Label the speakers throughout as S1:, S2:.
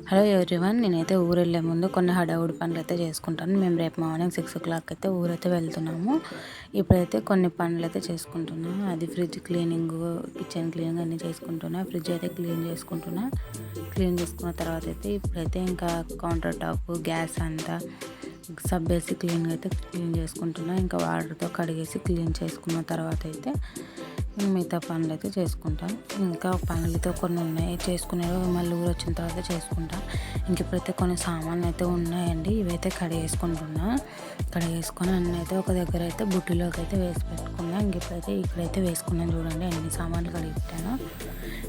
S1: Hello everyone, నేనైతే ఊరు వెళ్ళే ముందు కొన్ని హడావుడి పనులు అయితే చేసుకుంటాను. మేము రేపు మార్నింగ్ 6 o'clock అయితే ఊరైతే వెళ్తున్నాము. ఇప్పుడైతే కొన్ని పనులు అయితే చేసుకుంటున్నాను. అది ఫ్రిడ్జ్ క్లీనింగ్, కిచెన్ క్లీనింగ్ అన్నీ చేసుకుంటున్నా. ఫ్రిడ్జ్ అయితే క్లీన్ చేసుకుంటున్నా. క్లీన్ చేసుకున్న తర్వాత అయితే ఇప్పుడైతే ఇంకా కౌంటర్ టాప్, గ్యాస్ అంతా సబ్ వేసి క్లీన్ చేసుకుంటున్నా. ఇంకా వాటర్తో కడిగేసి క్లీన్ చేసుకున్న తర్వాత అయితే మిగతా పనులు అయితే చేసుకుంటాను. ఇంకా పనులతో కొన్ని ఉన్నాయి చేసుకునేవి, మళ్ళీ ఊరు వచ్చిన తర్వాత చేసుకుంటా. ఇంక ఇప్పుడైతే కొన్ని సామాన్లు అయితే ఉన్నాయండి, ఇవైతే కడిగేసుకొని అన్నీ అయితే ఒక దగ్గర అయితే బుట్టిలోకి అయితే వేసి పెట్టుకున్నా. ఇంక ఇక్కడైతే వేసుకున్నాను. చూడండి ఎన్ని సామాన్లు కడిగి పెట్టాను.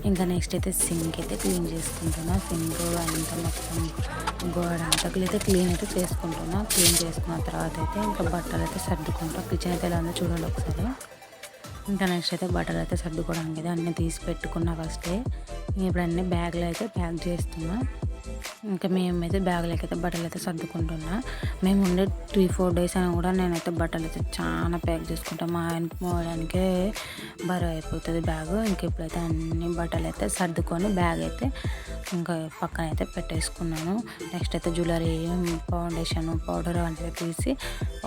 S1: ఇంకా నెక్స్ట్ అయితే సింక్ అయితే క్లీన్ చేసుకుంటున్నా. సింక్ అంతా మొత్తం గోడ అంతా క్లీన్ అయితే చేసుకుంటున్నా. క్లీన్ చేసుకున్న తర్వాత అయితే ఇంకా బట్టలు అయితే సర్దుకుంటా. కిచెన్ అయితే ఎలా ఉందో చూడండి ఒకసారి. ఇంకా నెక్స్ట్ అయితే బట్టలు అయితే సర్దుకోవడానికి అయితే అన్నీ తీసి పెట్టుకున్నా ఫస్టే. ఇప్పుడు అన్నీ బ్యాగ్లో అయితే ప్యాక్ చేస్తున్నా. ఇంకా మేమైతే బ్యాగ్లోకి అయితే బట్టలు అయితే సర్దుకుంటున్నా. మేము ఉండే 3-4 days అయినా కూడా నేనైతే బట్టలు అయితే చాలా ప్యాక్ చేసుకుంటాను. మా ఆయనకి మోయడానికే బరువు అయిపోతుంది బ్యాగ్. ఇంక ఇప్పుడైతే అన్ని బట్టలు అయితే సర్దుకొని బ్యాగ్ అయితే ఇంకా పక్కన అయితే పెట్టేసుకున్నాను. నెక్స్ట్ అయితే జ్యువెలరీ, ఫౌండేషన్, పౌడర్ వంటివి తీసి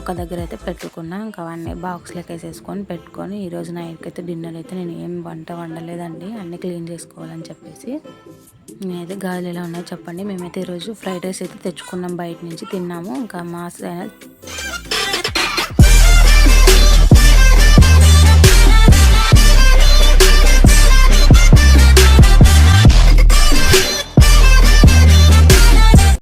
S1: ఒక దగ్గర అయితే పెట్టుకున్నా. ఇంకా అవన్నీ బాక్స్లోకి వేసేసుకొని పెట్టుకొని ఈరోజు నైట్కి అయితే డిన్నర్ అయితే నేను ఏం వంట వండలేదండి, అన్నీ క్లీన్ చేసుకోవాలని చెప్పేసి. నేనైతే గాజులు ఎలా ఉన్నాయో చెప్పండి. మేమైతే ఈరోజు ఫ్రైడ్ రైస్ అయితే తెచ్చుకున్నాం, బయట నుంచి తిన్నాము. ఇంకా మా